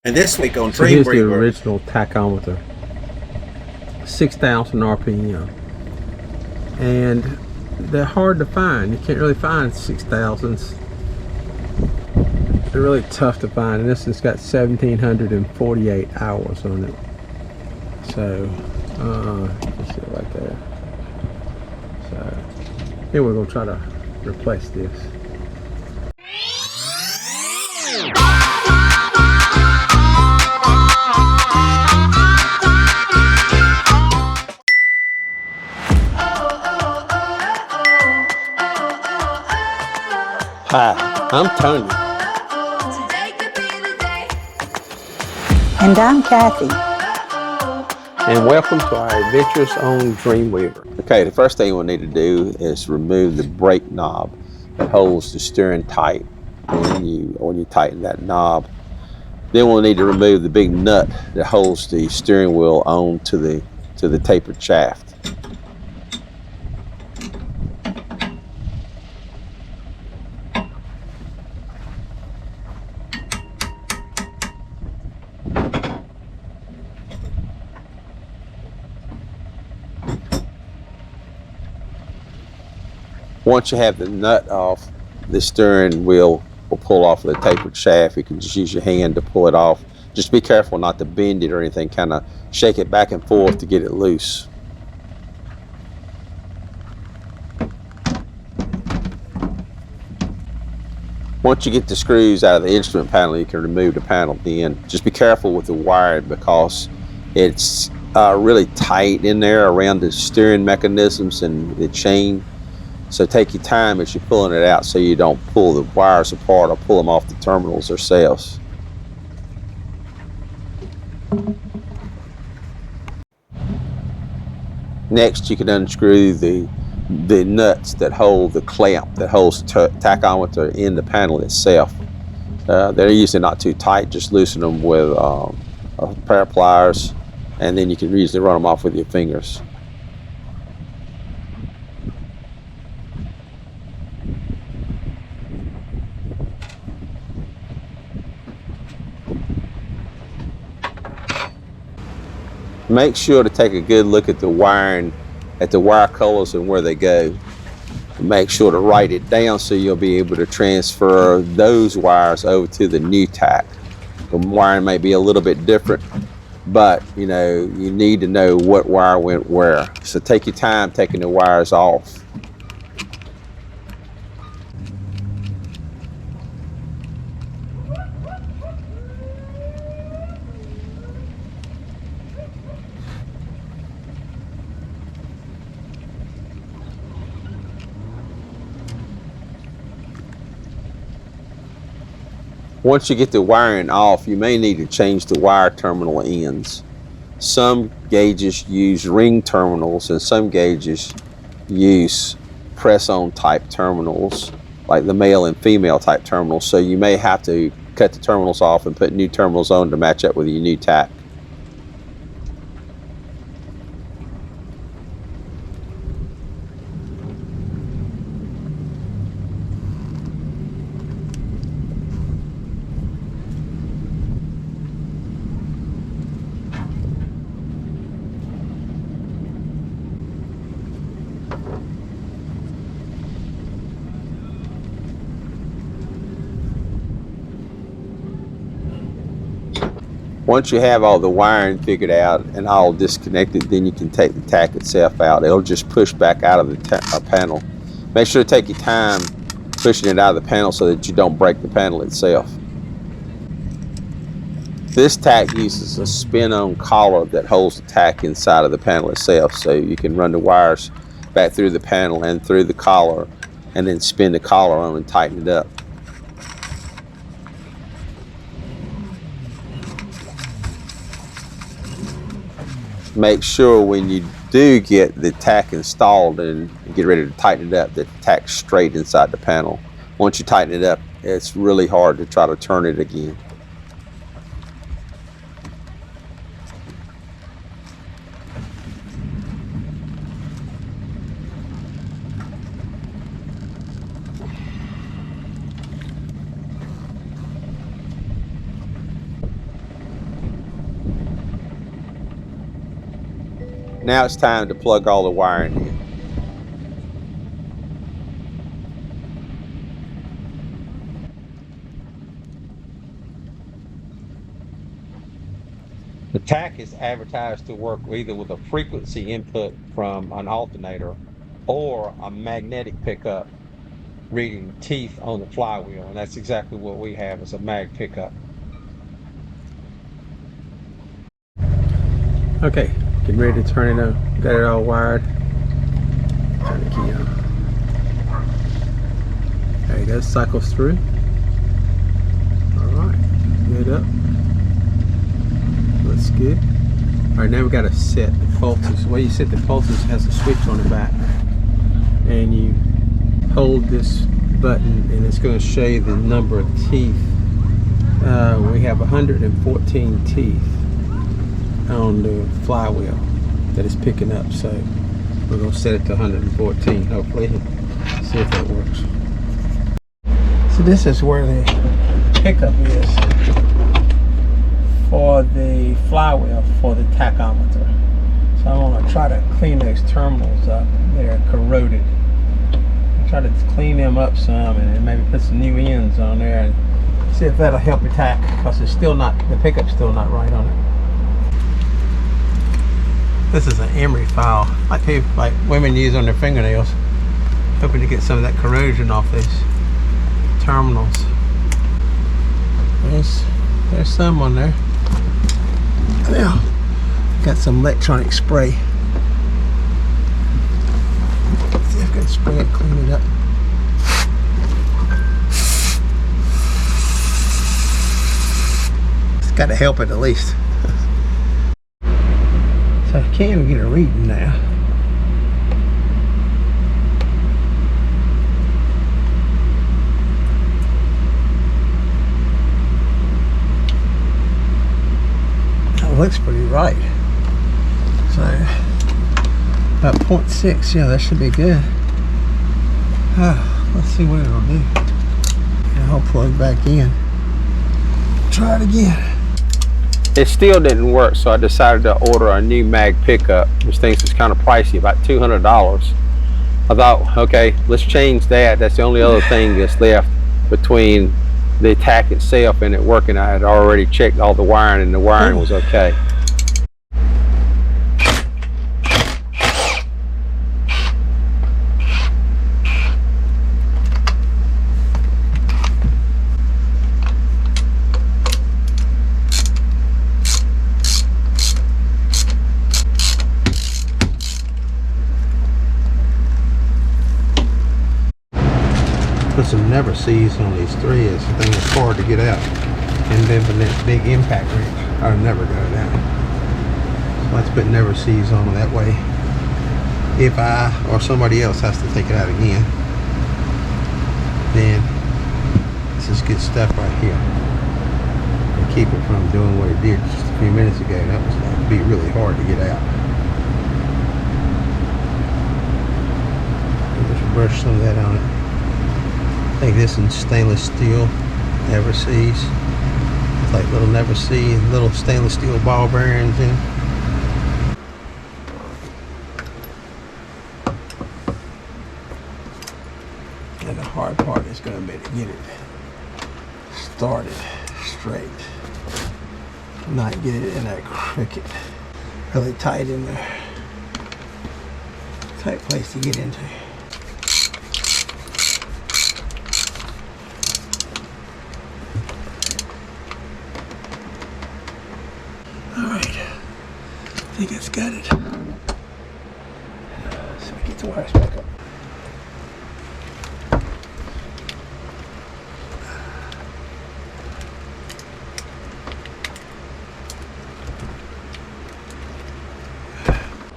And this week on So Dream here's the Reaver, original tachometer, 6,000 RPM, and they're hard to find. You can't really find 6,000s. They're really tough to find, and this has got 1,748 hours on it. So, you see it right there. So, here we're gonna try to replace this. Hi, I'm Tony. And I'm Kathy. And welcome to our adventures on Dreamweaver. Okay, the first thing we'll need to do is remove the brake knob that holds the steering tight when you tighten that knob. Then we'll need to remove the big nut that holds the steering wheel on to the tapered shaft. Once you have the nut off, the steering wheel will pull off the tapered shaft. You can just use your hand to pull it off. Just be careful not to bend it or anything. Kind of shake it back and forth to get it loose. Once you get the screws out of the instrument panel, you can remove the panel then. Just be careful with the wiring because it's really tight in there around the steering mechanisms and the chain. So take your time as you're pulling it out so you don't pull the wires apart or pull them off the terminals themselves. Next, you can unscrew the nuts that hold the clamp that holds the tachometer in the panel itself. They're usually not too tight, just loosen them with a pair of pliers, and then you can usually run them off with your fingers. Make sure to take a good look at the wiring, at the wire colors and where they go. Make sure to write it down so you'll be able to transfer those wires over to the new tack. The wiring may be a little bit different, but you need to know what wire went where. So take your time taking the wires off. Once you get the wiring off, you may need to change the wire terminal ends. Some gauges use ring terminals and some gauges use press-on type terminals, like the male and female type terminals. So you may have to cut the terminals off and put new terminals on to match up with your new tack. Once you have all the wiring figured out and all disconnected, then you can take the tack itself out. It'll just push back out of the panel. Make sure to take your time pushing it out of the panel so that you don't break the panel itself. This tack uses a spin-on collar that holds the tack inside of the panel itself, so you can run the wires back through the panel and through the collar and then spin the collar on and tighten it up. Make sure when you do get the tack installed and get ready to tighten it up that the tack's straight inside the panel. Once you tighten it up, it's really hard to try to turn it again. Now it's time to plug all the wiring in. The tach is advertised to work either with a frequency input from an alternator or a magnetic pickup reading teeth on the flywheel, and that's exactly what we have, is a mag pickup. Okay, getting ready to turn it on. Got it all wired. Turn the key on. There you go, cycles through. Alright, good up. Looks good. Alright, now we got to set the pulses. The way you set the pulses has a switch on the back. And you hold this button and it's going to show you the number of teeth. We have 114 teeth on the flywheel that is picking up, so we're going to set it to 114 hopefully, see if that works. So this is where the pickup is for the flywheel for the tachometer. So I'm going to try to clean those terminals up. They're corroded. I'll try to clean them up some and then maybe put some new ends on there and see if that'll help the tach, because it's still not, the pickup's still not right on it. This is an emery file, like women use on their fingernails, hoping to get some of that corrosion off these terminals. There's some on there. Now, got some electronic spray. Let's see if I can spray it, clean it up. It's got to help it at least. So I can get a reading now. That looks pretty right. So about 0.6, yeah, that should be good. Let's see what it'll do. And I'll plug back in. Try it again. It still didn't work, so I decided to order a new mag pickup, which things is kind of pricey, about $200. I thought, okay, let's change that. That's the only other thing that's left between the tach itself and it working. I had already checked all the wiring and the wiring was okay. Put some never sees on these threads. I think it's hard to get out. And then with that big impact wrench, I'll never go down. So let's put never sees on that way. If I or somebody else has to take it out again, then this is good stuff right here. And keep it from doing what it did just a few minutes ago. That was like be really hard to get out. Just brush some of that on it. I think this is stainless steel, never sees. It's like little never see, little stainless steel ball bearings in. And the hard part is going to be to get it started straight. Not get it in that cricket. Really tight in there. Tight place to get into. I think it's got it. So we get the wires back up.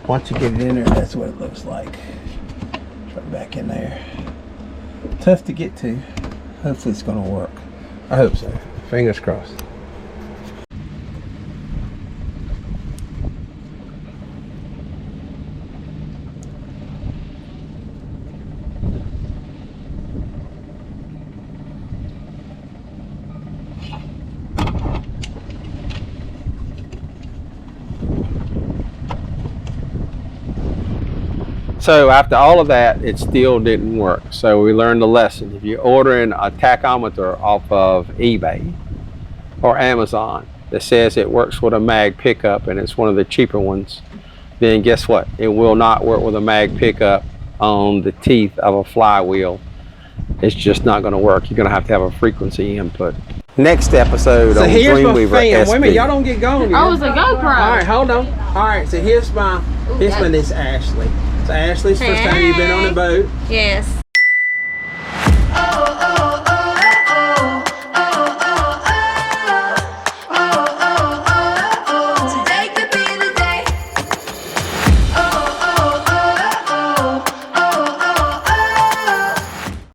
Once you get it in there, that's what it looks like. Right back in there. Tough to get to. Hopefully it's going to work. I hope so. Fingers crossed. So after all of that, it still didn't work. So we learned a lesson. If you're ordering a tachometer off of eBay or Amazon that says it works with a mag pickup and it's one of the cheaper ones, then guess what? It will not work with a mag pickup on the teeth of a flywheel. It's just not going to work. You're going to have a frequency input. Next episode on Dreamweaver SP. Wait a minute, y'all don't get going yet. Oh, it's a GoPro. All right, hold on. All right, so here's my, this one is Ashley. So Ashley's first time you've been on the boat. Yes. Oh, oh.